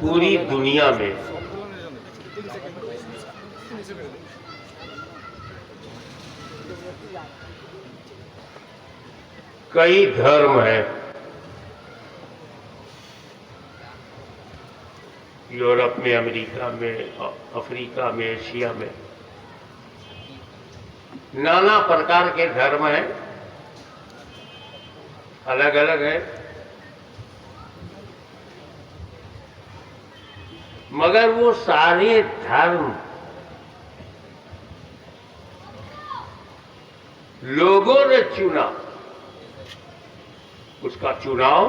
पूरी दुनिया में कई धर्म हैं। यूरोप में, अमेरिका में, अफ्रीका में, एशिया में नाना प्रकार के धर्म हैं, अलग अलग हैं, मगर वो सारे धर्म लोगों ने चुना, उसका चुनाव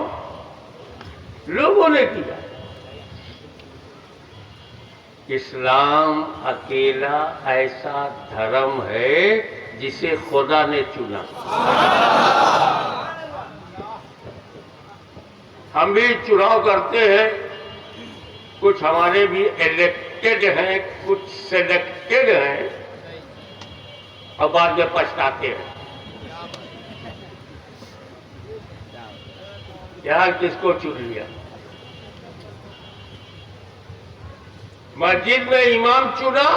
लोगों ने किया। इस्लाम अकेला ऐसा धर्म है जिसे खुदा ने चुना। हम भी चुनाव करते हैं, कुछ हमारे भी इलेक्टेड हैं, कुछ सिलेक्टेड हैं और बाद में पछताते हैं यार किसको चुन लिया। मस्जिद में इमाम चुना,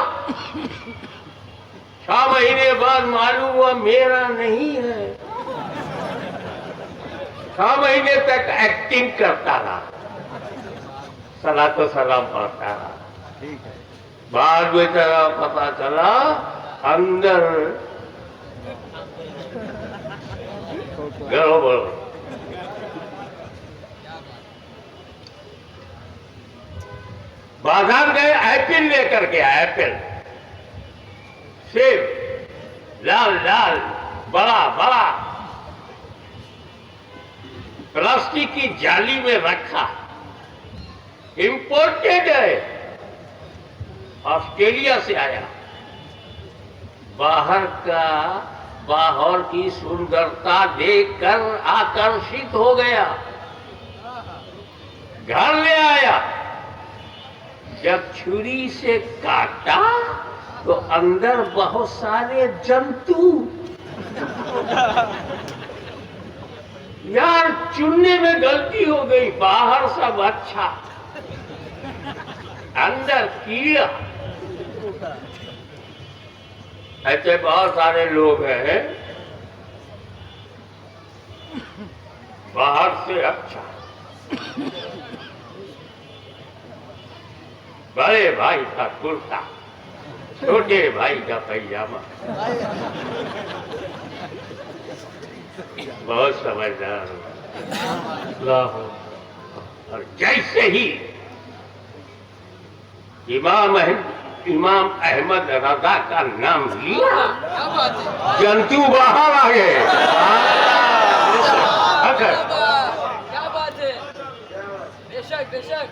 6 महीने बाद मालूम हुआ मेरा नहीं है। 6 महीने तक एक्टिंग करता रहा, सलातो सलाम पढ़ता रहा, बाद में तेरा पता चला अंदर गड़बड़। बाजार गए, एप्पल लेकर के आए, एप्पल सेब लाल लाल बड़ा बड़ा प्लास्टिक की जाली में रखा, इंपोर्टेड है। ऑस्ट्रेलिया से आया, बाहर की सुंदरता देखकर आकर्षित हो गया, घर ले आया। जब छुरी से काटा तो अंदर बहुत सारे जंतु। यार चुनने में गलती हो गई, बाहर सब अच्छा, अंदर कीड़ा। ऐसे बहुत सारे लोग हैं, बाहर से अच्छा, बड़े भाई का कुर्ता, छोटे भाई का पैजामा, बहुत समझदार हो। और जैसे ही इमाम अहमद रजा का नाम लिया, जंतु बाहर आ गए। क्या बात है, बेशक बेशक।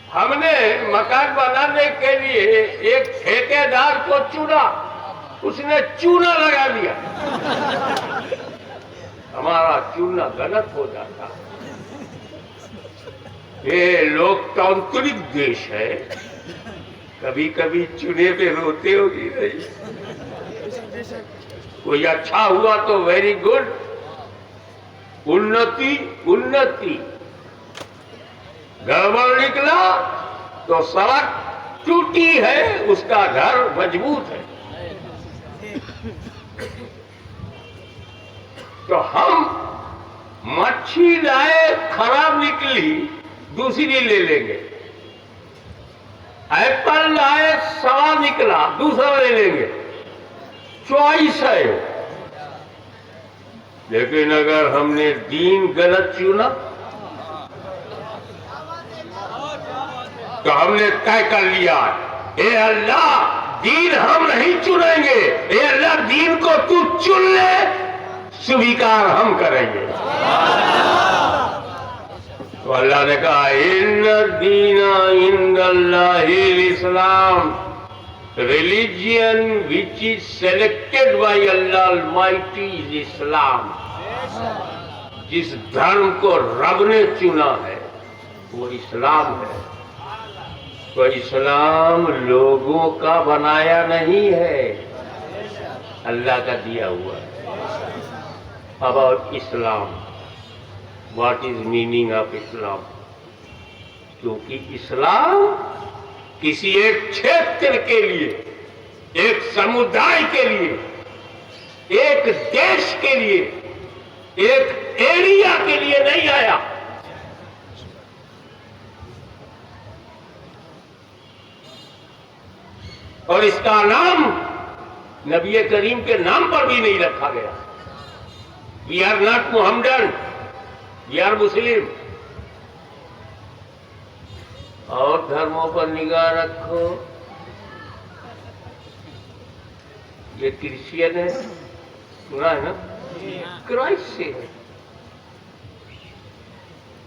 हमने मकान बनाने के लिए एक ठेकेदार को चुना, उसने चूना लगा दिया। हमारा चूना गलत हो जाता। ये लोकतांत्रिक देश है, कभी कभी चुने पे रोते होगी नहीं। कोई अच्छा हुआ तो वेरी गुड, उन्नति उन्नति, गड़बड़ निकला तो सड़क टूटी है, उसका घर मजबूत है। तो हम मच्छी लाए, खराब निकली, दूसरी ले लेंगे। एप्पल लाए, सड़ा निकला, दूसरा ले लेंगे। चॉइस है। लेकिन अगर हमने दीन गलत चुना तो हमने तय कर लिया, ए अल्लाह दीन हम नहीं चुनेंगे, ए अल्लाह दीन को तू चुन ले, स्वीकार हम करेंगे। तो अल्लाह ने कहा, इन्ना दीना इंदल्लाहिल इस्लाम, religion which is selected by Allah almighty is Islam. जिस धर्म को रब ने चुना है वो इस्लाम है। तो इस्लाम लोगों का बनाया नहीं है, अल्लाह का दिया हुआ है। About Islam, what is meaning of Islam? क्योंकि इस्लाम किसी एक क्षेत्र के लिए, एक समुदाय के लिए, एक देश के लिए, एक एरिया के लिए नहीं आया। और इसका नाम नबी करीम के नाम पर भी नहीं रखा गया। We are not Mohammedan, we are Muslim. और धर्मों पर निगाह रखो, ये क्रिश्चियन है, सुना है ना, क्राइस्ट से है।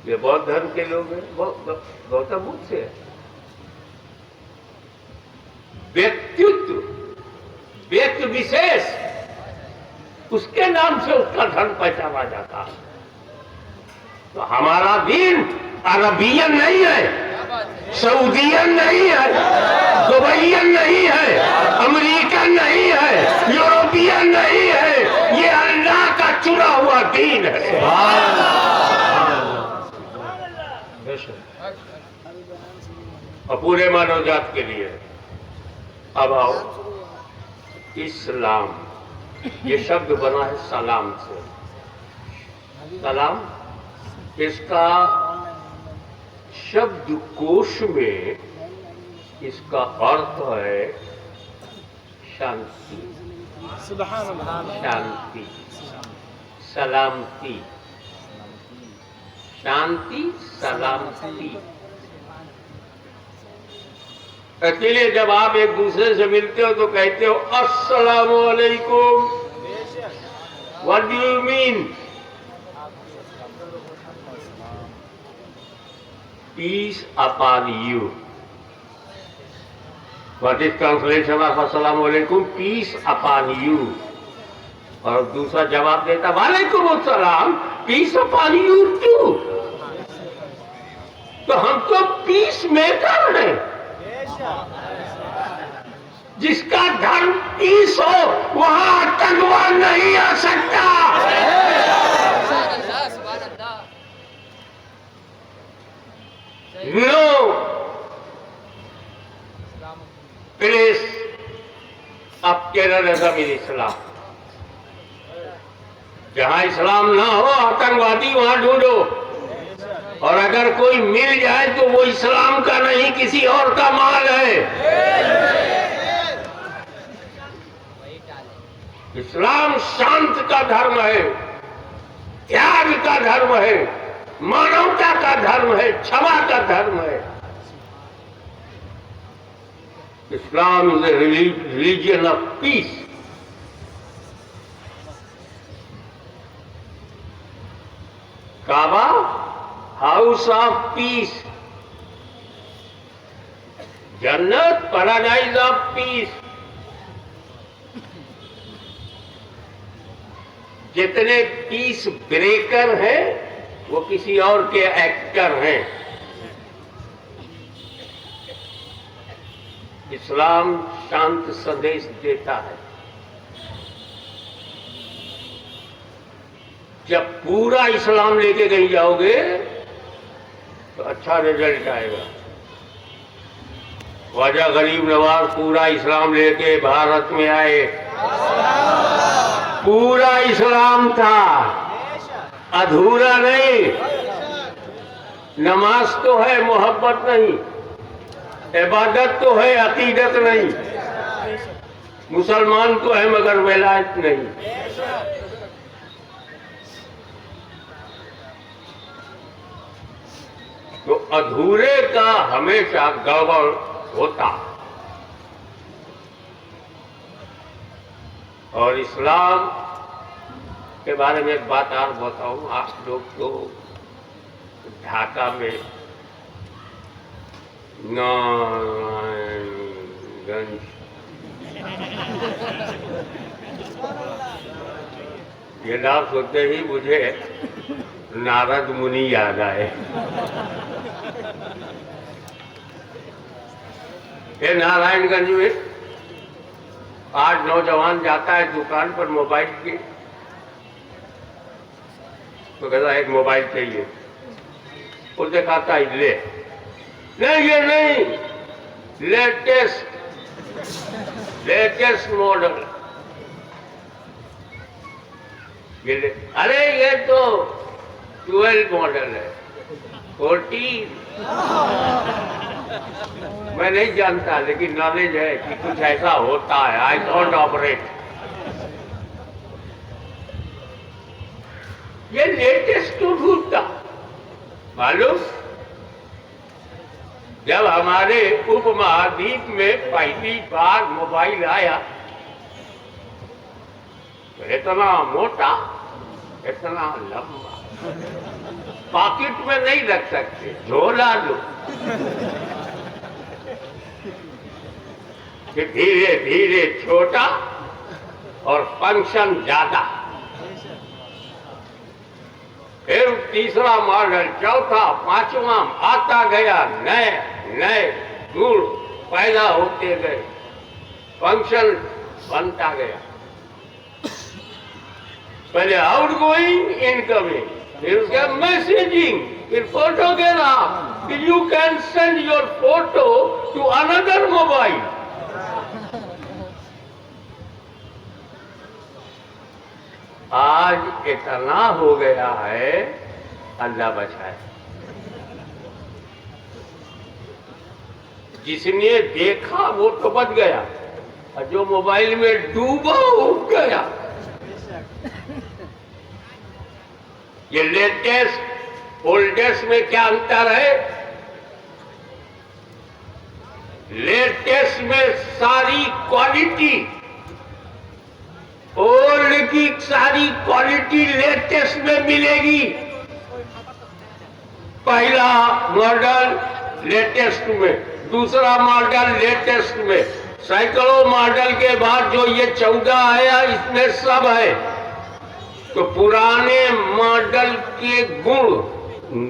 ये बौद्ध धर्म के लोग हैं, गौतम बुद्ध से है। व्यक्तित्व, व्यक्ति विशेष, उसके नाम से उसका धर्म पहचाना जाता है। तो हमारा दीन अरबियन नहीं है, सऊदियन नहीं है, दुबईयन नहीं है, अमेरिकन नहीं है, यूरोपियन नहीं है, ये अल्लाह का चुना हुआ दीन है। और पूरे मानव जात के लिए। अब आओ, इस्लाम, ये शब्द बना है सलाम से। सलाम, इसका शब्दकोश में इसका अर्थ है शांति, शांति, सलामती, शांति, सलामती। अकेले जब आप एक दूसरे से मिलते हो तो कहते हो अस्सलामु अलैकुम, what do you mean? peace upon you. What is translation of Assalamu alaikum? Peace upon you. और दूसरा जवाब देता वालेकुम अस्सलाम, पीस अपॉन यू टू। तो हम तो पीस मेकर हैं। जिसका धर्म पीस हो वहां आतंकवाद नहीं आ सकता। No place of terrorism in Islam. जहां इस्लाम ना हो आतंकवादी वहां ढूंढो, और अगर कोई मिल जाए तो वो इस्लाम का नहीं किसी और का माल है। इस्लाम शांत का धर्म है, त्याग का धर्म है, मानवता का धर्म है, क्षमा का धर्म है। Islam is a religion of peace. Kaaba house of peace, जन्नत पैराडाइज ऑफ पीस। जितने पीस ब्रेकर हैं वो किसी और के एक्टर हैं। इस्लाम शांत संदेश देता है। जब पूरा इस्लाम लेके कहीं जाओगे तो अच्छा रिजल्ट आएगा। ख्वाजा गरीब नवाज पूरा इस्लाम लेके भारत में आए, पूरा इस्लाम था, अधूरा नहीं। नमाज तो है, मोहब्बत नहीं। इबादत तो है, अकीदत नहीं। मुसलमान तो है मगर विलायत नहीं। तो अधूरे का हमेशा गड़बड़ होता। और इस्लाम के बारे में एक बात और बताऊं। आप लोग तो ढाका में नारायणगंज ये नाम सुनते ही मुझे नारद मुनि याद आए। ये नारायणगंज में आज नौजवान जाता है दुकान पर मोबाइल की, तो कहता एक मोबाइल चाहिए। वो दिखाता है ले, नहीं ये नहीं, लेटेस्ट मॉडल ये ले। अरे ये तो 12 मॉडल है, 14। मैं नहीं जानता लेकिन नॉलेज है कि कुछ ऐसा होता है। I don't operate. ये लेटेस्ट क्यों ढूंढता मालूम? जब हमारे उपमहाद्वीप में पहली बार मोबाइल आया तो इतना मोटा, इतना लंबा, पॉकेट में नहीं रख सकते, झोला लो। कि धीरे धीरे छोटा और फंक्शन ज्यादा। फिर तीसरा मॉडल, चौथा, पांचवा आता गया। नए नए गुण पैदा होते गए, फंक्शन बनता गया। पहले आउटगोइंग, इनकमिंग, फिर उसका मैसेजिंग, फिर फोटोग्राफ, फिर you can send your photo to another mobile. आज इतना हो गया है, अल्लाह बचाए। जिसने देखा वो तो बच गया, और जो मोबाइल में डूबा उब गया। ये लेटेस्ट ओल्डेस्ट में क्या अंतर है? लेटेस्ट में सारी क्वालिटी, ओल्ड की सारी क्वालिटी लेटेस्ट में मिलेगी। पहला मॉडल लेटेस्ट में, दूसरा मॉडल लेटेस्ट में, सैकड़ों मॉडल के बाद जो ये 14 आया इसमें सब है। तो पुराने मॉडल के गुण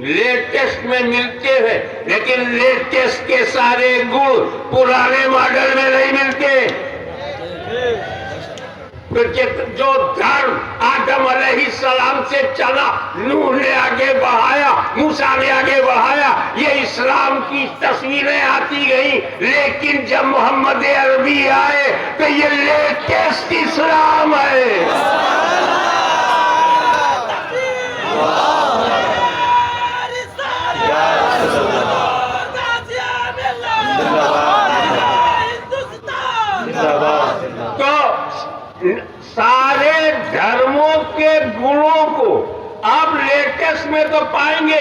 लेटेस्ट में मिलते हैं, लेकिन लेटेस्ट के सारे गुण पुराने मॉडल में नहीं मिलते। फिर जो धर्म आदम अलैहिस्सलाम से चला, नूह ने आगे बढ़ाया, मूसा ने आगे बढ़ाया, ये इस्लाम की तस्वीरें आती गई। लेकिन जब मोहम्मद अरबी आए तो ये लेटेस्ट इस्लाम है। सारे धर्मों के गुणों को आप लेटेस्ट में तो पाएंगे,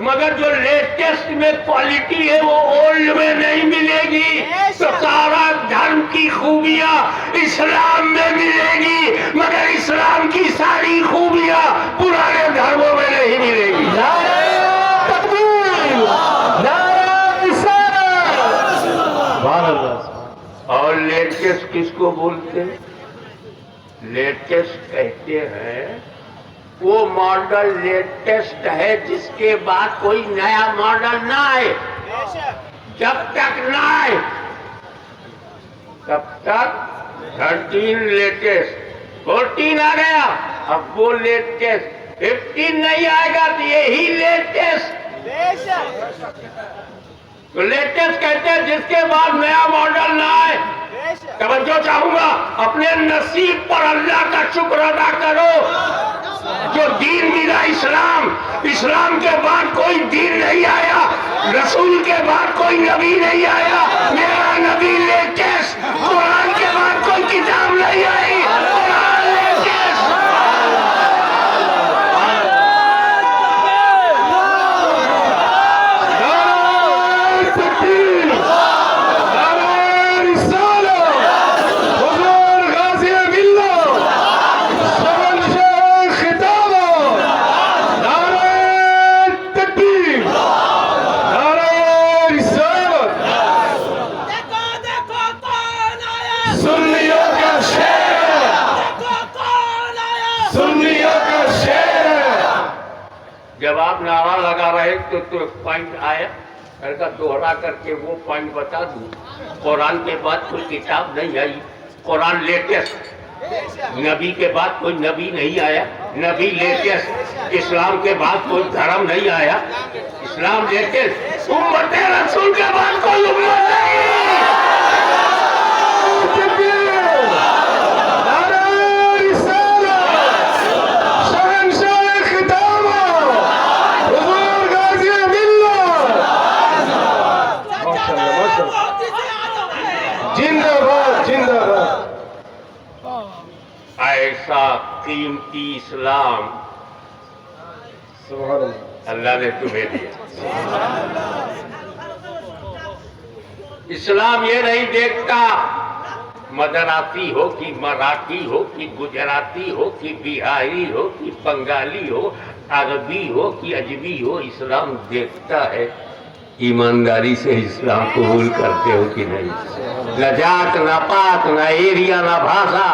मगर जो लेटेस्ट में क्वालिटी है वो ओल्ड में नहीं मिलेगी। तो सारा धर्म की खूबियां इस्लाम में मिलेगी, मगर इस्लाम की सारी खूबियां पुराने धर्मों में नहीं मिलेगी। और लेटेस्ट किसको बोलते हैं? लेटेस्ट कहते हैं वो मॉडल लेटेस्ट है जिसके बाद कोई नया मॉडल ना आए। जब तक ना आए तब तक 13 लेटेस्ट, 14 आ गया, अब वो लेटेस्ट, 15 नहीं आएगा तो यही लेटेस्ट। तो लेटेस्ट कहते हैं जिसके बाद नया मॉडल ना आए। तवज्जो चाहूंगा, अपने नसीब पर अल्लाह का शुक्र अदा करो जो दीन मिला इस्लाम। इस्लाम के बाद कोई दीन नहीं आया, रसूल के बाद कोई नबी नहीं आया। मेरा नबी लेटेस्ट, कुरान के बाद कोई किताब नहीं आई, कुरान लेटेस्ट। जब आप नारा लगा रहे तो पॉइंट आया, का दोहरा करके वो पॉइंट बता दूं। कुरान के बाद कोई किताब नहीं आई, कुरान लेटेस्ट। नबी के बाद कोई नबी नहीं आया, नबी लेटेस्ट। इस्लाम के बाद कोई धर्म नहीं आया, इस्लाम लेटेस्ट। उम्मत रसूल के बाद कोई उम्मत नहीं। जिंदाबाद जिंदाबाद। ऐसा कीमती इस्लाम अल्लाह ने तुम्हें दिया। इस्लाम ये नहीं देखता मदरासी हो कि मराठी हो कि गुजराती हो कि बिहारी हो कि बंगाली हो, अरबी हो कि अजमी हो। इस्लाम देखता है ईमानदारी से इस्लाम कबूल करते हो कि नहीं। न जात न पात न एरिया न भाषा।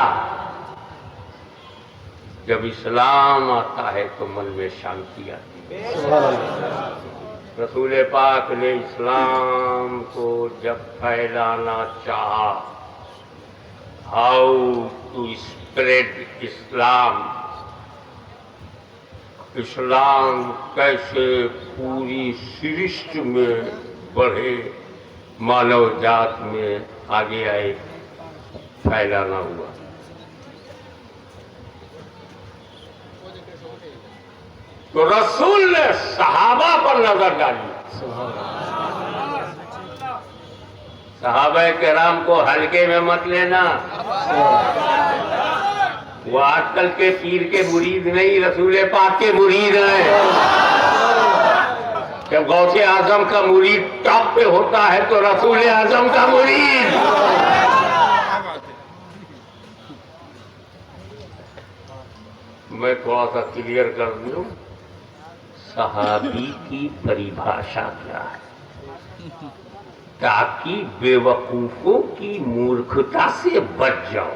जब इस्लाम आता है तो मन में शांति आती है। रसूल पाक ने इस्लाम को जब फैलाना चाहा, हाउ टू स्प्रेड इस्लाम, इस्लाम कैसे पूरी सृष्टि में बढ़े, मानव जात में आगे आए, फैलाना हुआ। तो रसूल ने सहाबा पर नजर डाली। सहाबा किराम को हल्के में मत लेना। वो आजकल के पीर के मुरीद नहीं, रसूल पाक के मुरीद हैं। जब गौसे आजम का मुरीद टॉप पे होता है तो रसूल आजम का मुरीद। मैं थोड़ा सा क्लियर कर दूं, सहाबी की परिभाषा क्या है, ताकि बेवकूफों की मूर्खता से बच जाओ।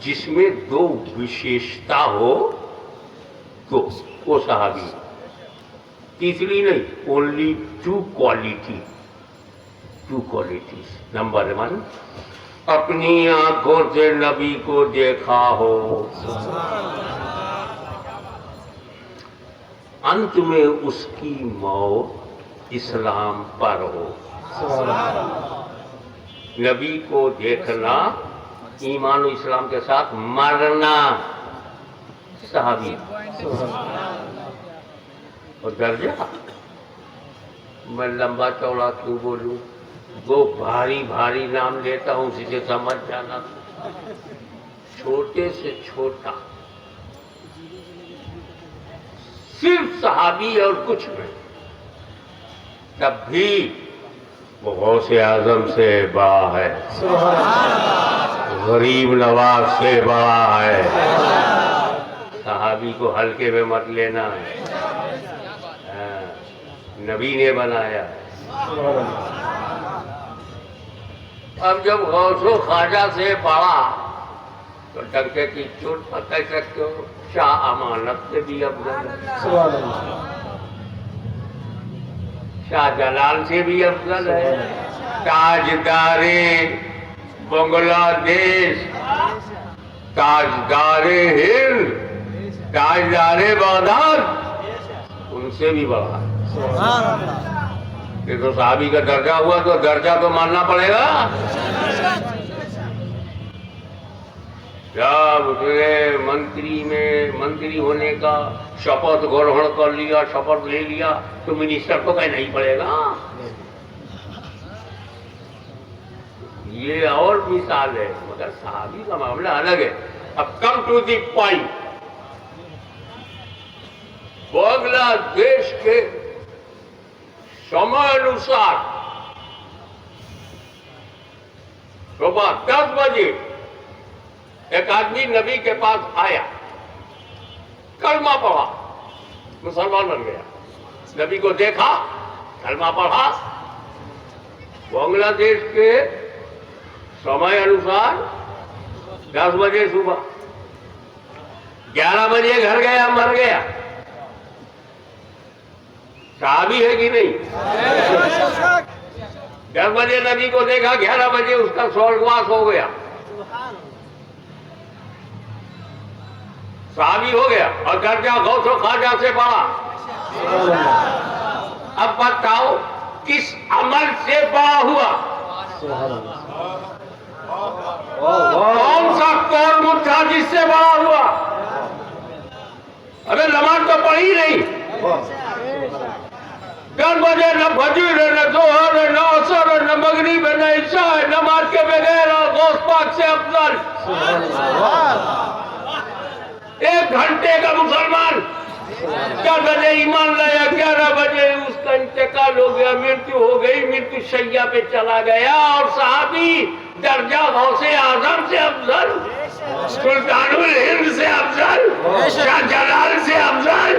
जिसमें दो विशेषता हो तो वो सहाबी, तीसरी नहीं, ओनली टू क्वालिटीज। नंबर 1, अपनी आंखों से नबी को देखा हो, अंत में उसकी मौत इस्लाम पर हो। नबी को देखना, ईमान और इस्लाम के साथ मरना, सहाबी। और दर्जा, मैं लंबा चौड़ा क्यों बोलूं, वो भारी भारी नाम लेता हूं, सीधे समझ जाना। छोटे से छोटा सिर्फ सहाबी और कुछ नहीं, तब भी वो गौसे आजम से बड़ा है, गरीब नवाज से बड़ा है। सहाबी को हल्के में मत लेना है, नबी ने बनाया है। अब जब गौसो ख्वाजा से बड़ा तो डंके की चोट पर कह सकते हो शाह अमानत से भी अफजल है, शाह जलाल से भी अफजल है, ताजदारे बांग्लादेश, ताजदारे हिंद, ताजदारे बगदाद, उनसे भी बड़ा है। ये तो साहबी का दर्जा हुआ तो दर्जा तो मानना पड़ेगा। जब उसने मंत्री होने का शपथ ग्रहण कर लिया, शपथ ले लिया, तो मिनिस्टर को कहना ही पड़ेगा। ये और मिसाल है, मगर साहबी का मामला अलग है। अब come to the point, Bangladesh के समय अनुसार सुबह 10 बजे एक आदमी नबी के पास आया, कलमा पढ़ा, मुसलमान बन गया। नबी को देखा, कलमा पढ़ा। बांग्लादेश के समय अनुसार 10 बजे सुबह, 11 बजे घर गया, मर गया। सहाबी है कि नहीं? 10 बजे नबी को देखा, 11 बजे उसका स्वर्गवास हो गया, सहाबी हो गया और दर्जा गौसो ख्वाजा से बड़ा। अब बताओ किस अमल से बड़ा हुआ? कौन सा कौम था जिससे बड़ा हुआ? अबे नमाज तो पढ़ी नहीं। 10 बजे न फजर न जोहर न असर न मगरिब न इशा, नमाज के बगैर और गौस पाक से अफजल। 1 घंटे का मुसलमान 10 बजे ईमान लाया, 11 बजे उसका इंतकाल हो गया, मृत्यु हो गई, मृत्यु शैया पे चला गया। और सहाबी दर्जा गौसे आजम से अफजल, सुल्तानुल हिंद से अफजल, शाह जलाल से अफजल।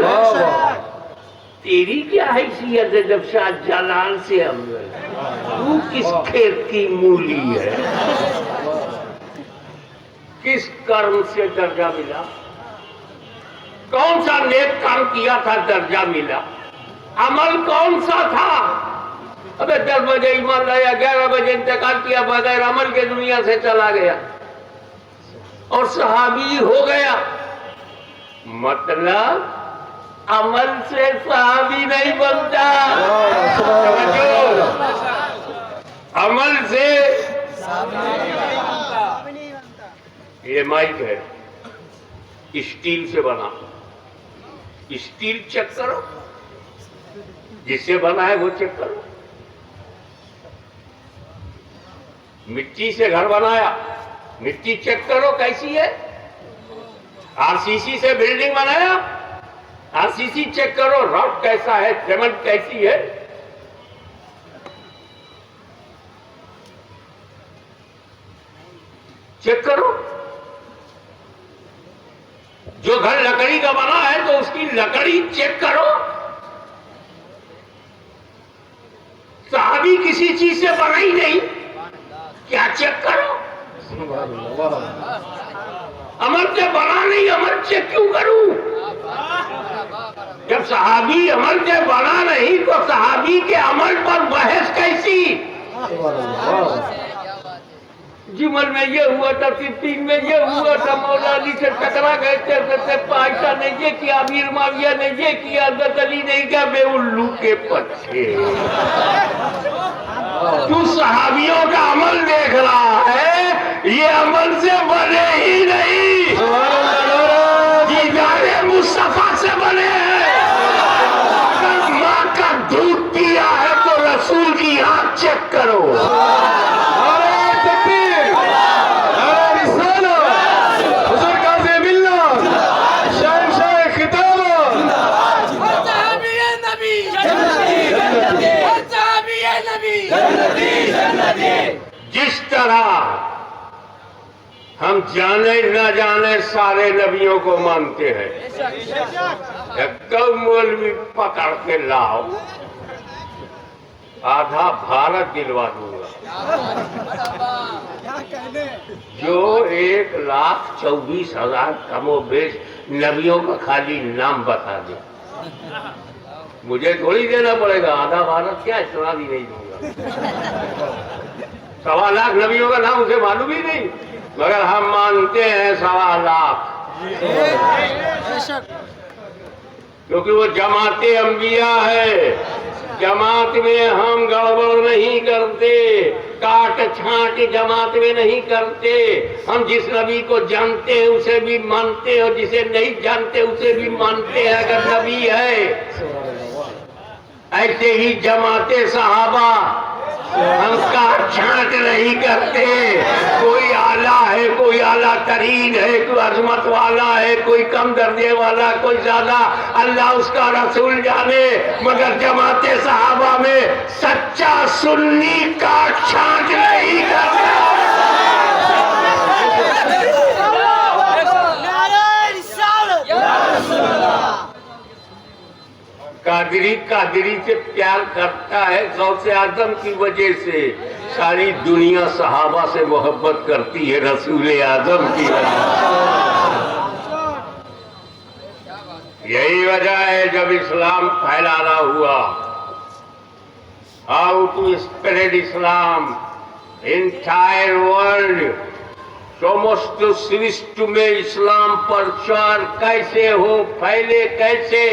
तेरी क्या हैसियत है जब शाह जलाल से अफजल? तू किस खेत की मूली है? किस कर्म से दर्जा मिला? कौन सा नेक काम किया था दर्जा मिला? अमल कौन सा था? अबे 10 बजे ईमान लाया, 11 बजे इंतकाल किया, बगैर अमल के दुनिया से चला गया और सहाबी हो गया। मतलब अमल से सहाबी नहीं बनता, अमल से। ये माइक है, स्टील से बना, स्टील चेक करो, जिससे बना है वो चेक करो। मिट्टी से घर बनाया, मिट्टी चेक करो कैसी है। आरसीसी से बिल्डिंग बनाया, आरसीसी चेक करो, रॉड कैसा है, सीमेंट कैसी है। चेक करो। सहाबी किसी चीज से बना ही नहीं, क्या चेक करो? अमल से बना नहीं, अमल से क्यों करूं? जब सहाबी अमल से बना नहीं तो सहाबी के अमल पर बहस कैसी? जिमल में ये हुआ था, सिद्दीन में ये हुआ था, मौला अली से टकरा गए थे, आयशा ने ये किया, अमीर माविया ने ये किया, हज़रत अली ने क्या, बेउल्लू के पत्ते। तू सहाबियों का अमल देख रहा है, ये अमल से बने ही नहीं, दीदारे मुस्तफा से बने हैं। अगर माँ का दूध पिया है तो रसूल की आंख चेक करो। जिस तरह हम जाने न जाने सारे नबियों को मानते हैं, कब मौलवी पकड़ के लाओ, आधा भारत दिलवा दूंगा। जो 1,24,000 कमोबेश नबियों का खाली नाम बता दे, मुझे थोड़ी देना पड़ेगा, आधा भारत क्या, इतना भी नहीं दूंगा। 1.25 लाख नबियों का नाम उसे मालूम ही नहीं, मगर हम मानते हैं 1.25 लाख, क्योंकि वो जमाते अंबिया है। जमात में हम गड़बड़ नहीं करते, काट छाट जमात में नहीं करते। हम जिस नबी को जानते हैं उसे भी मानते हैं, और जिसे नहीं जानते उसे भी मानते हैं अगर नबी है। ऐसे ही जमाते सहाबा हम काट छाट नहीं करते। कोई आला है, कोई आला तरीन है, कोई अजमत वाला है, कोई कम दर्जे वाला, कोई ज्यादा, अल्लाह उसका रसूल जाने। मगर जमाते सहाबा में सच्चा सुन्नी काट छाट नहीं करता। कादरी से प्यार करता है, गौसे आजम की वजह से सारी दुनिया सहाबा से मोहब्बत करती है, रसूल आजम की वजह। यही वजह है जब इस्लाम फैलाना हुआ, how to spread Islam entire world, समस्त सृष्टि में इस्लाम प्रचार कैसे हो, फैले कैसे।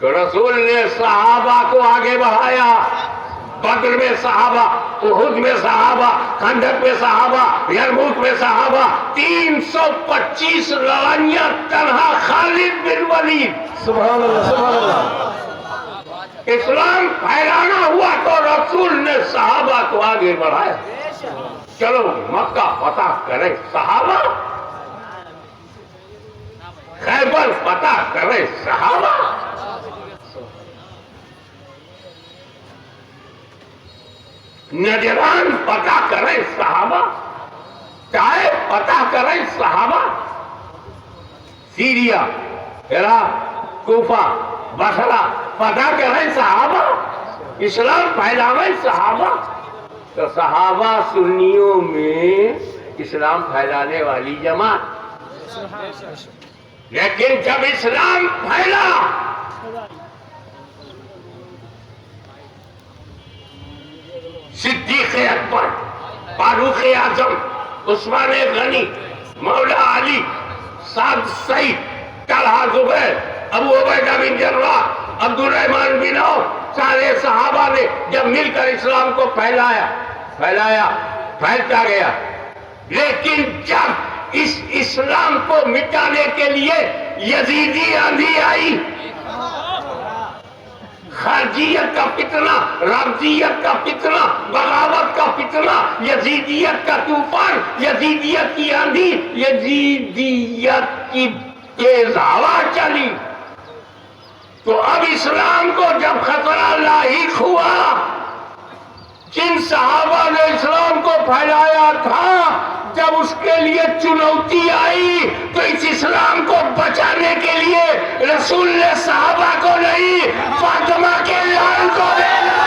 तो रसूल ने सहाबा को आगे बढ़ाया। बद्र में सहाबा, उहुद में सहाबा, खंदक में सहाबा, यरमूक में सहाबा, 325 लड़ाइयां तन्हा खालिद बिन वलीद। सुभान अल्लाह, सुभान अल्लाह। इस्लाम फैलाना हुआ तो रसूल ने सहाबा को आगे बढ़ाया। चलो मक्का फतह करे सहाबा, खैबर फतह करे सहाबा। नजरान पता करें सहाबा, चाहे पता करें सहाबा, सीरिया, इराक, कूफा, बसरा पता करें सहाबा, इस्लाम फैलावे सहाबा। तो सहाबा सुन्नियों में इस्लाम फैलाने वाली जमात। लेकिन जब इस्लाम फैला, सिद्दीक़ अकबर, फारूक आजम, उस्मान गनी, मौला Ali, Saad Saeed, Talha Zubair, Abu Ubaidah bin Jarrah, Abdul Rahman bin Auf, सारे सहाबा ने जब मिलकर इस्लाम को फैलता गया। लेकिन जब इस इस्लाम को मिटाने के लिए यजीदी आंधी आई, खारजियत का फितना, रामजियत का फितना, बगावत का फितना, यजीदियत का तूफान, यजीदियत की आंधी, यजीदियत की तेज हवा चली। तो अब इस्लाम को जब खतरा लाहिक हुआ, जिन सहाबा ने इस्लाम को फैलाया था, जब उसके लिए चुनौती आई तो इस इस्लाम को बचाने के लिए रसूल ने सहाबा को नहीं, फातिमा के लाल को भेजा।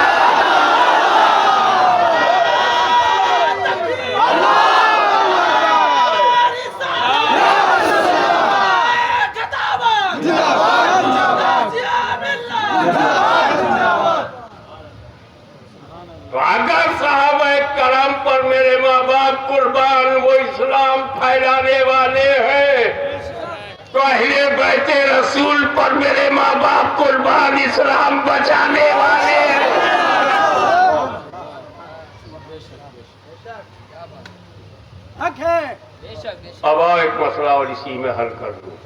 मेरे माँ बाप कुर्बान, इस्लाम बचाने वाले हैं। अब आओ एक मसला और इसी में हल कर दूं।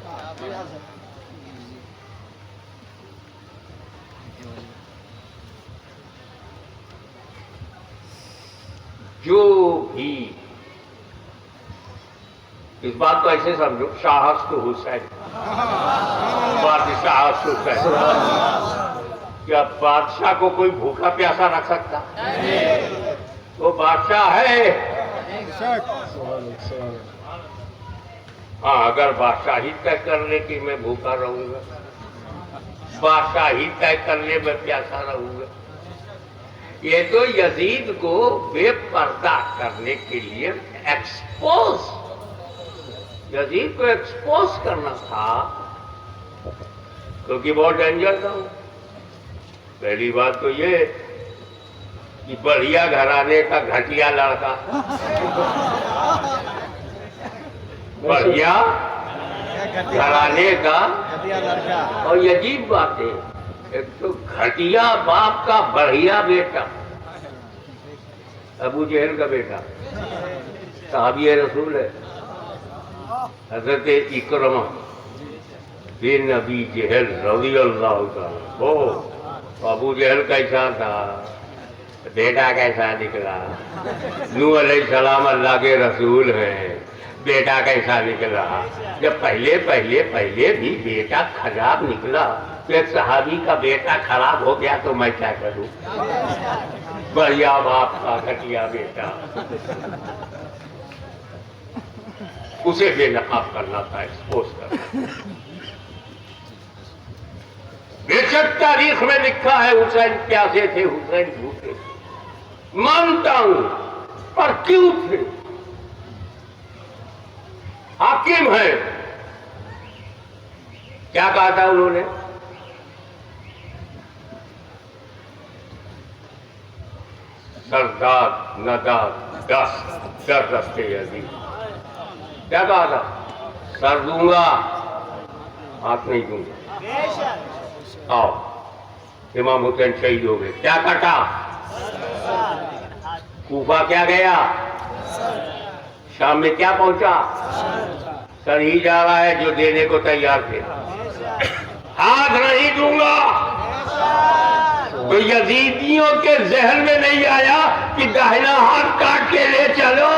जो भी इस बात को ऐसे समझो, शाहस तो हुसैन, बादशाह हुसैन, क्या बादशाह को कोई भूखा प्यासा रख सकता? वो बादशाह है। हाँ, अगर बादशाही तय कर ले कि मैं भूखा रहूंगा, बादशाही तय कर ले मैं प्यासा रहूंगा, ये तो यजीद को बेपर्दा करने के लिए यजीद को एक्सपोज करना था, क्योंकि बहुत डेंजर था। पहली बात तो ये कि बढ़िया घराने का घटिया लड़का, बढ़िया घराने का, और ये अजीब बात है, एक तो घटिया बाप का बढ़िया बेटा, अबू जहल का बेटा, साहबी रसूल है, हजरत इकरमा बिन अबी जहल रज़ियल्लाहु ताला। वो अबू जहल कैसा था, बेटा कैसा निकला? नूह अलैहिस्सलाम अल्लाह के रसूल हैं, बेटा कैसा निकला? जब पहले भी बेटा खराब निकला, तो एक सहाबी का बेटा खराब हो गया तो मैं क्या करूं? बढ़िया बाप का घटिया बेटा, उसे बेनकाब करना था, एक्सपोज करना। बेशक तारीख में लिखा है हुसैन प्यासे थे, हुसैन भूखे थे, मानता हूं, पर क्यों थे? हाकिम है, क्या कहा था उन्होंने? सरदार नदार 10 दस्ते यजीद, क्या कहा था? सर दूंगा, हाथ नहीं दूंगा। आओ, इमाम हुसैन शहीद हो गए, क्या कटा? कूफा क्या गया? शाम में क्या पहुंचा? सर ही जा रहा है जो देने को तैयार थे। हाथ नहीं दूंगा। तो यजीदियों के जहन में नहीं आया कि दाहिना हाथ काट के ले चलो,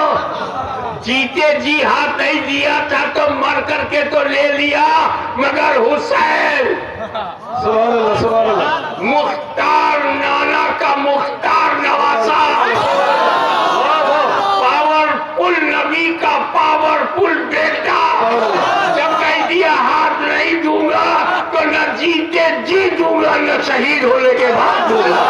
जीते जी हाथ नहीं दिया था तो मर करके तो ले लिया, मगर हुसैन मुख्तार नाना का मुख्तार नवासा, पावरफुल नबी का पावरफुल बेटा, जब कह दिया हाथ नहीं दूंगा तो न जीते जी दूंगा न शहीद होने के बाद दूंगा।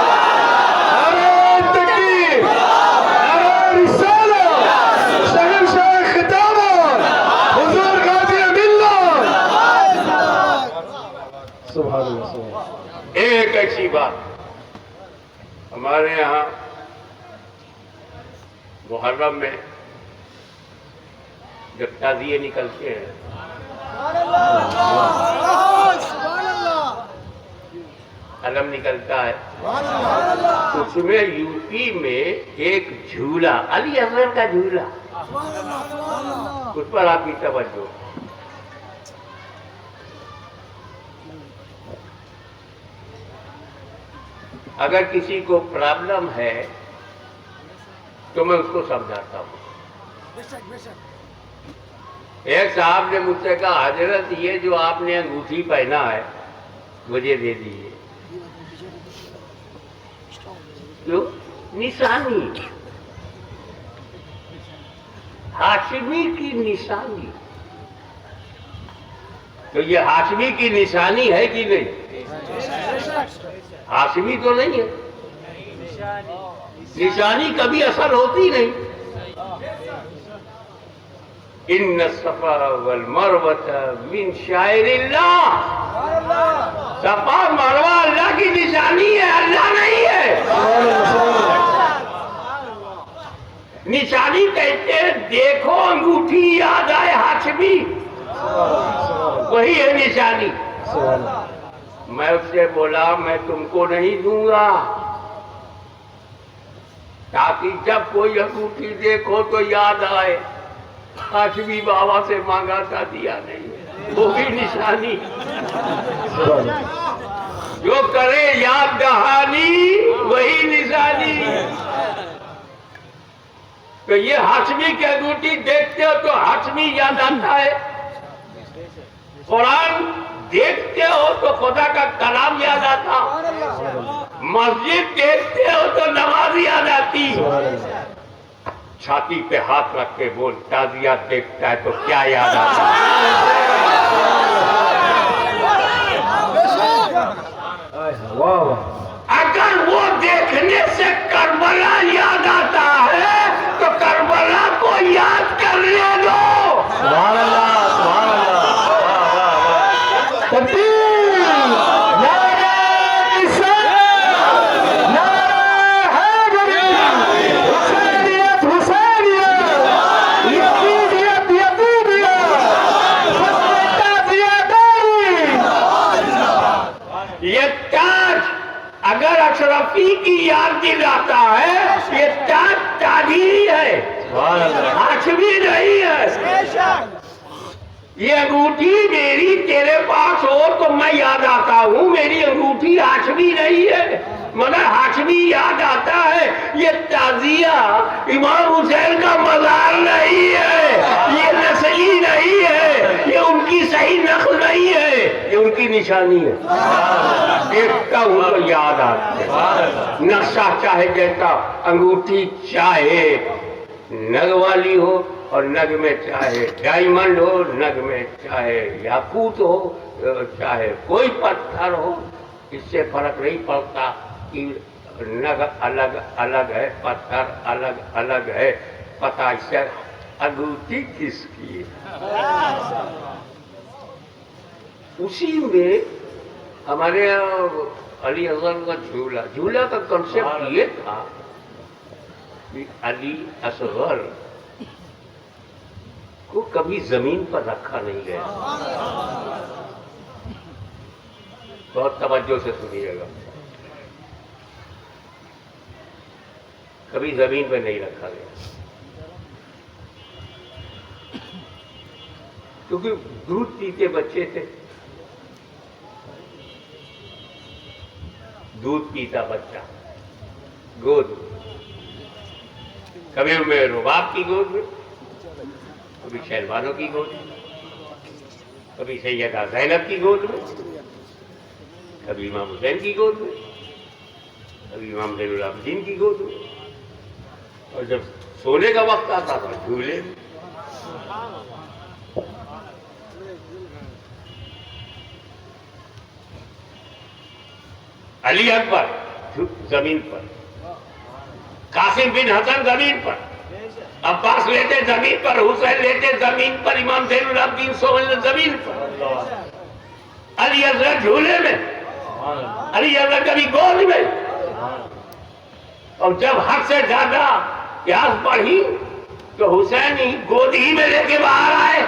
एक ऐसी बात हमारे यहाँ मुहर्रम में जब ताज़िए निकलते हैं, अलम निकलता है, उसमें यूपी में एक झूला, अली असगर का झूला, उस पर आपकी तवज्जो। अगर किसी को प्रॉब्लम है तो मैं उसको समझाता हूँ। एक साहब ने मुझसे कहा, हजरत ये जो आपने अंगूठी पहना है मुझे दे दीजिए। क्यों? निशानी, हाशमी की निशानी। तो ये हाशमी की निशानी है कि नहीं? हाशमी तो नहीं है, निशानी कभी असर होती नहीं। इन्न सफा वल मरवत मिन शायरिल्लाह, सफा मरवा अल्लाह की निशानी है, अल्लाह नहीं है। निशानी कहते देखो अंगूठी याद आए हाशमी, वही है निशानी। मैं उससे बोला मैं तुमको नहीं दूंगा, ताकि जब कोई अंगूठी देखो तो याद आए हाशमी बाबा से मांगा था, दिया नहीं, वो भी निशानी। जो करे याद दहानी वही निशानी। तो ये हाशमी की अंगूठी देखते हो तो हाशमी याद आता है, कुरान देखते हो तो खुदा का कलाम याद आता, मस्जिद देखते हो तो नमाज याद आती। छाती पे हाथ रख के बोल, ताजिया देखता है तो क्या याद आता है? अगर वो देखने से करबला याद आता है तो करबला को याद करने दो। सुभान अल्लाह, सुभान अल्लाह। तकबीर, नारे रिसालत, नारे हैदरी, हुसैनियत हुसैनियत, यजीदियत यजीदियत, ये ताज अगर अशरफी की याद दिलाता है, ये ताज ताजी है, हाशमी नहीं है। ये अंगूठी मेरी तेरे पास हो तो मैं याद आता हूँ, मेरी अंगूठी हाशमी नहीं है मगर हाशमी याद आता है। ये ताजिया इमाम हुसैन का मज़ार नहीं है, ये नस्ली नहीं है, ये उनकी सही नस्ल नहीं है, ये उनकी निशानी है। देखता हूँ तो याद आता है। नक्शा चाहे जैसा, अंगूठी चाहे नग वाली हो और नग में चाहे डायमंड हो, नग में चाहे याकूत हो, चाहे कोई पत्थर हो, इससे फर्क नहीं पड़ता कि नग अलग अलग है, पत्थर अलग अलग है, पता इससे अंगूठी किसकी है। उसी में हमारे अली असगर का झूला, झूला का कंसेप्ट ये था कि अली असगर को कभी जमीन पर रखा नहीं गया। बहुत तवज्जो से सुनिएगा, कभी जमीन पर नहीं रखा गया, क्योंकि दूध पीते बच्चे थे, दूध पीता बच्चा, गोद, कभी उनमें रुबाब की गोद में, कभी शहरबानों की गोद में, कभी सैयदा ज़ैनब की गोद में, कभी इमाम हुसैन की गोद में, कभी इमाम ज़ैनुल आबिदीन की गोद में, और जब सोने का वक्त आता था झूले में। अली अकबर जमीन पर, कासिम बिन हसन जमीन पर, अब्बास लेते जमीन पर, हुसैन लेते जमीन पर, इमाम ज़ैनुल आबिदीन सोने जमीन पर, अली असगर झूले में, अली असगर कभी गोद में। और जब हद से ज्यादा प्यास बढ़ी तो हुसैन ही गोद ही में लेके बाहर आए।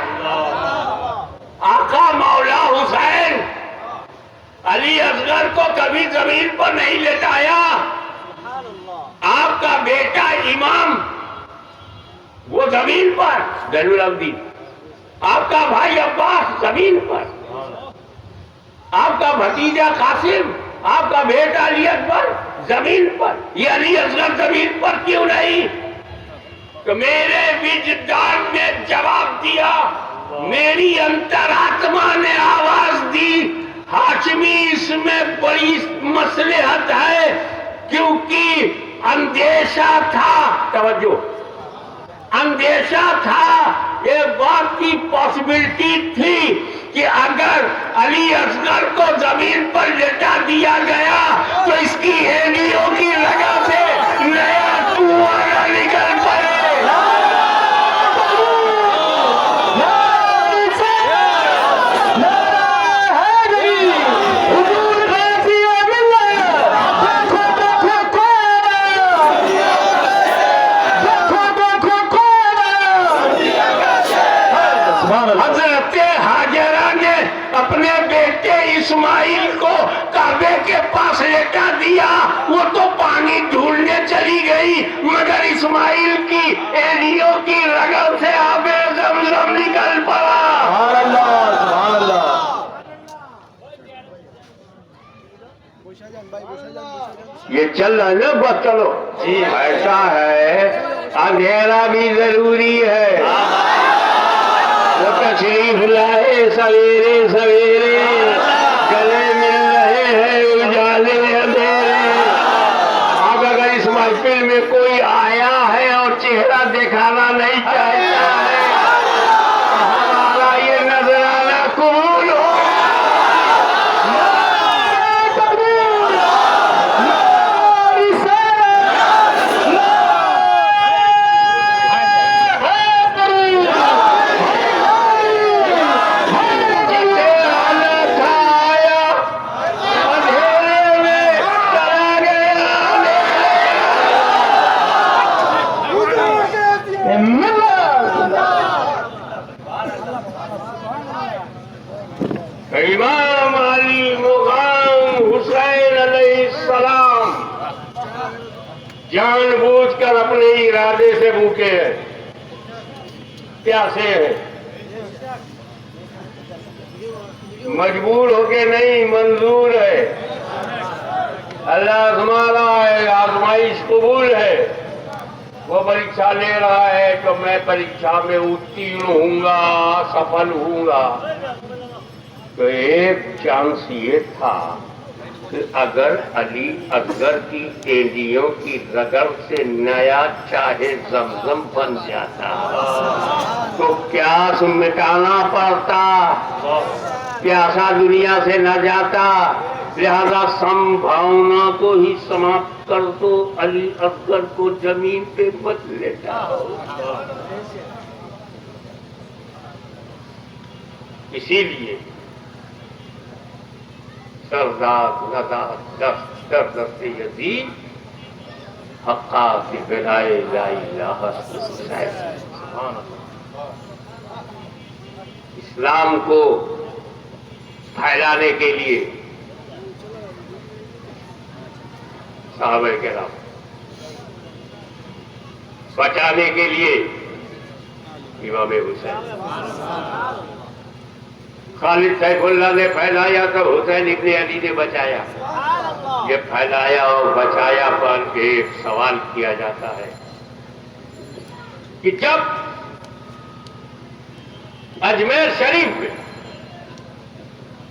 आका मौला हुसैन अली असगर को कभी जमीन पर नहीं लेटाया। आपका बेटा इमाम वो जमीन पर, ज़ैनुल आबिदीन, आपका भाई अब्बास जमीन पर, आपका भतीजा कासिम, आपका बेटा अली अकबर जमीन पर, ये अली असगर जमीन पर क्यों नहीं? तो मेरे विजदान ने जवाब दिया, मेरी अंतरात्मा ने आवाज दी, हाशमी इसमें बड़ी मसलहत है, क्योंकि अंदेशा था, तवज्जो, अंदेशा था, ये बात की पॉसिबिलिटी थी कि अगर अली असगर को जमीन पर लेटा दिया गया तो इसकी एनियों की वजह से नया कुआं न निकल पड़े। हज़रत हाजरा ने अपने बेटे इस्माइल को बेटा दिया वो तो पानी ढूंढने चली गई, मगर इस्माइल की एलियों की रगल से आबे ज़मज़म निकल पड़ा। सुभान अल्लाह, सुभान अल्लाह। ये चल रहा है ना, बस चलो। ऐसा है, अंधेरा भी जरूरी है। वो तशरीफ लाए सवेरे सवेरे, गले मिल रहे हैं उजाले अंधेरे। अब अगर इस महफिल में कोई आया है और चेहरा दिखाना नहीं चाहता है, हमारा ये नजराना कबूल हो। इमाम अली मुकाम हुसैन अलैहिस्सलाम जानबूझकर अपने इरादे से भूखे हैं, प्यासे हैं, मजबूर होके नहीं, मंजूर है। अल्लाह हमारा है, आजमाइश कबूल है। वो परीक्षा ले रहा है तो मैं परीक्षा में उत्तीर्ण होऊंगा, सफल होऊंगा। तो एक चांस ये था कि अगर अली असगर की एंडियों की रगड़ से नया चाहे जमजम बन जाता तो प्यास मिटाना पड़ता, प्यासा दुनिया से न जाता। लिहाजा संभावना को ही समाप्त कर दो, अली असगर को जमीन पे मत लेटा। इसीलिए सरदार दर दस्ते यजीद हक्का की बिलाए ला इलाहा इल्लल्लाह। इस्लाम को फैलाने के लिए साहबे किराम, बचाने के लिए इमाम हुसैन। खालिद सैफुल्लाह ने फैलाया तो हुसैन इब्ने अली ने बचाया। ये फैलाया और बचाया पर एक सवाल किया जाता है कि जब अजमेर शरीफ में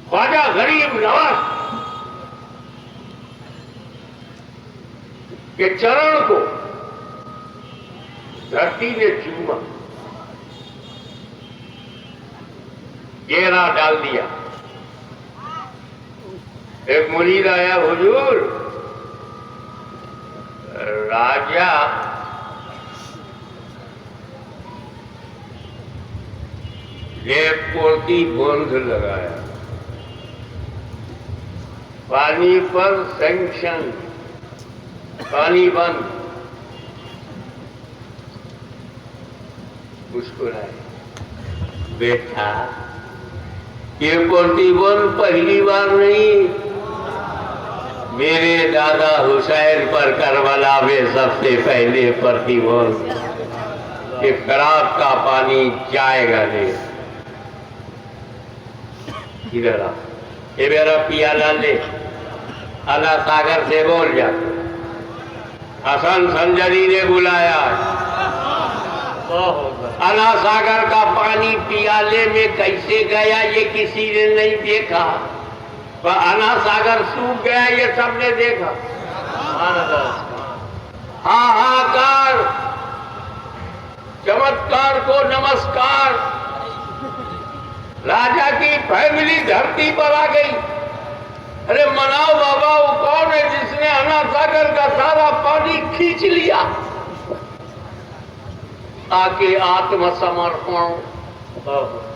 ख्वाजा गरीब नवाज के चरण को धरती ने चूमा, घेरा डाल दिया। एक मुरीद आया, हुजूर राजा लेपकोर की बंध लगाया, पानी पर सैंक्शन, पानी बंद। मुस्कुराए, बेटा ये प्रतिबंध पहली बार नहीं, मेरे दादा हुसैन पर करबला में सबसे पहले प्रतिबंध कि खराब का पानी जाएगा नहीं। इधर आ, ये मेरा पियाला ले, अला सागर से बोल जा। हसन संजरी ने बुलाया, अला सागर का पानी पियाले में कैसे गया ये किसी ने नहीं देखा, पर अना सागर सूख गया ये सबने देखा। हाहाकार, चमत्कार को नमस्कार। राजा की फैमिली धरती पर आ गई। अरे मनाओ बाबा, वो कौन है जिसने अना सागर का सारा पानी खींच लिया? आके आत्मसमर्पण,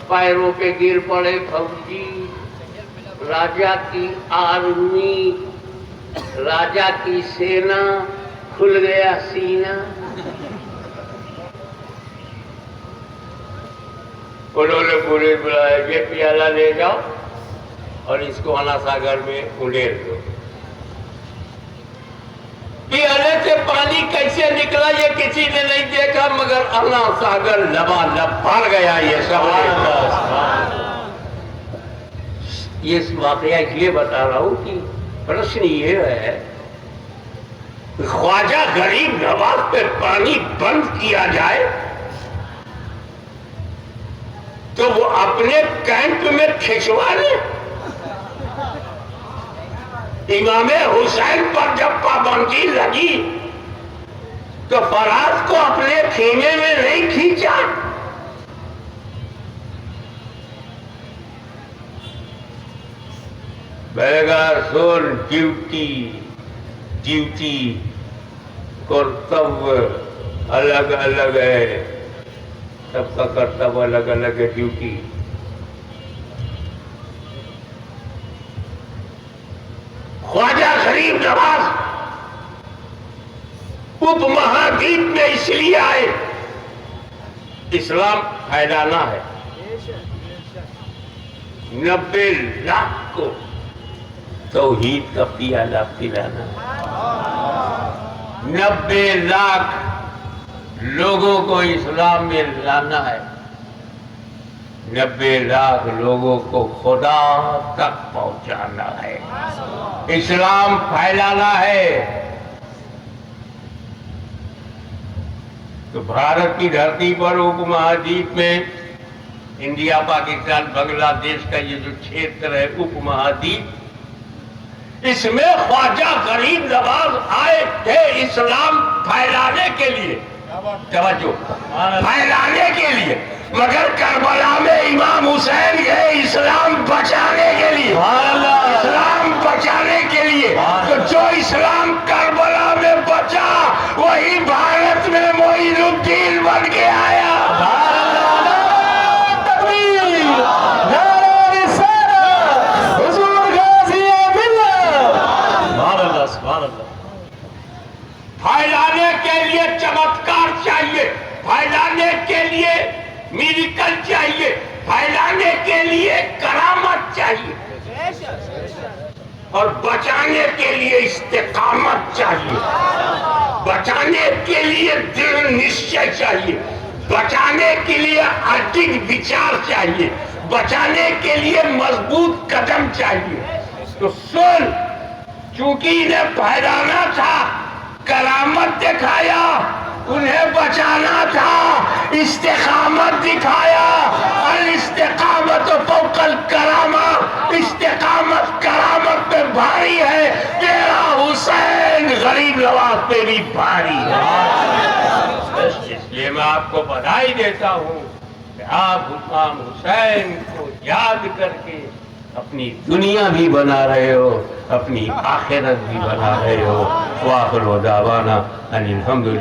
पैरों पे गिर पड़े फौजी। राजा की आर्मी, राजा की सेना, खुल गया सीना। उन्होंने पूरे बुलाया, ये प्याला ले जाओ और इसको अना सागर में उड़ेल दो। पानी कैसे निकला ये किसी ने नहीं देखा, मगर अल्लाह सागर लबालब भर गया ये सब। ये वाकया इसलिए बता रहा हूं कि प्रश्न ये है, ख्वाजा गरीब नवाज पे पानी बंद किया जाए तो वो अपने कैंप में खिंचवा ले। इमामे हुसैन पर जब पाबंदी लगी तो फराज को अपने खेमे में नहीं खींचा। बेगार सुन, ड्यूटी ड्यूटी कर्तव्य अलग अलग है, सबका कर्तव्य अलग अलग है। ड्यूटी ख्वाजा गरीब नवाज उपमहाद्वीप में इसलिए आए, इस्लाम फैलाना है। 90 लाख को तौहीद का पियाला पिलाना है। 90 लाख लोगों को इस्लाम में लाना है। 90 लाख लोगों को खुदा तक पहुंचाना है, इस्लाम फैलाना है। तो भारत की धरती पर उपमहाद्वीप में, इंडिया पाकिस्तान बांग्लादेश का ये जो क्षेत्र है उपमहाद्वीप, इसमें ख्वाजा गरीब नवाज आए थे इस्लाम फैलाने के लिए, तवज्जो, फैलाने के लिए। मगर करबला में इमाम हुसैन गए इस्लाम बचाने के लिए, इस्लाम बचाने के लिए। तो जो इस्लाम करबला में बचा वही भारत में मोइनुद्दीन बन के आया। फैलाने के लिए चमत्कार चाहिए, फैलाने के लिए मिरेकल चाहिए, फैलाने के लिए करामत चाहिए, और बचाने के लिए इस्तिकामत चाहिए, बचाने के लिए दृढ़ निश्चय चाहिए, बचाने के लिए अटूट विचार चाहिए, बचाने के लिए मजबूत कदम चाहिए। तो सुन, चूंकि इन्हें फैलाना था, करामत दिखाया, उन्हें बचाना था, इस्तिकामत दिखाया। अल इस्तिकामत फौकल करामा, इस्तिकामत करामत पे भारी है। तेरा हुसैन गरीब नवाज पे भी भारी है। इसलिए मैं आपको बधाई देता हूँ कि आप इमाम हुसैन को याद करके अपनी दुनिया भी बना रहे हो, अपनी आखिरत भी बना रहे हो। वाखिर दावाना अनिल हम्दुलिल्लाह।